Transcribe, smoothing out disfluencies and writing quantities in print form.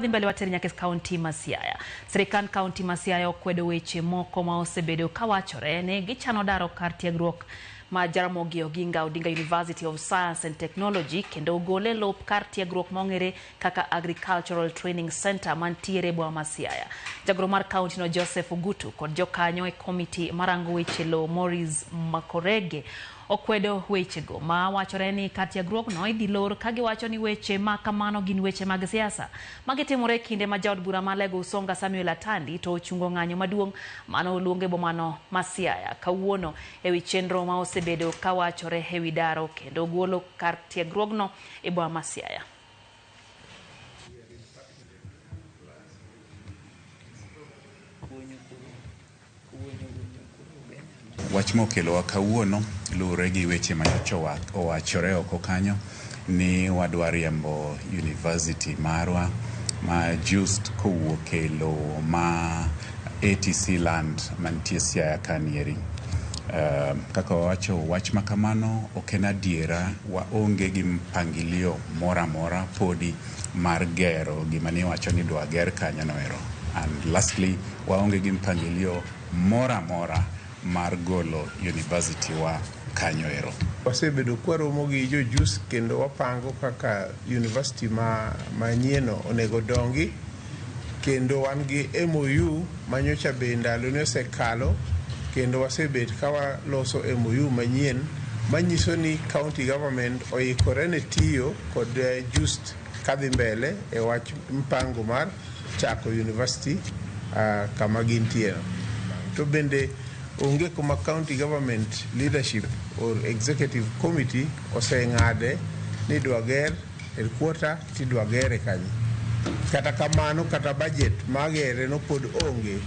wadhi mbele wateri nyaka kaunti ma Siaya. Sirikand kaunti ma Siaya okwedo weche moko ma osebedo kawachore ni gichano daro kar tiegruok ma Jaramogi Oginga Odinga University of Science and Technology kendo gole lop kar tiegruok mong'ere kaka Agricultural Training Center mantiere boma ma Siaya. Jagoro mar kaunti no Joseph Ogutu kod jokanyo e komiti marango weche lo Morris Makorege okwedo wechego ma wachore ni kar tiegruok no idhi lor ka giwacho ni weche ma kamano gin weche mag siasa magitimore kinde ma jaod bura ma Lego Usonga Samuel Atandi to ochungo ng'anyo maduong' mano luonge bomano ma Siaya kawuono ewi chenro ma osebedo kawachore ewi daro kendo golo kar tiegruogno e boma ma Siaya. Wach mokelo kawuono lure gi weche manyocha owachore oko kanyo ni wadwa riembo university marwa ma just kowuok e lowo ma ATC land mantie Siaya kanieri. Kaka wacho wach makamano ok en adiera, waonge gi mpangilio mora mora podi mar gero gima ni wacho ni dwa ger kanyo noero. And lastly, waonge gi mpangilio mora mora mar golo university wa kanyo ero. Wasebedo kwaromo gi jojus kendo wapango kaka university manyieno onego dongi kendo wan gi MOU manyocha be ndalo ne osekalo kendo wasebet ka waloso MOU manyien manyiso ni county government oikore ne tiyo kod just kadhi mbele e wach mpango mar chako university kama gintie. To bende onge kuma county government leadership or executive committee oseng'ade ni dwager headquarter ti dwagere kanyo. Kata kamano kata budget magere no pod onge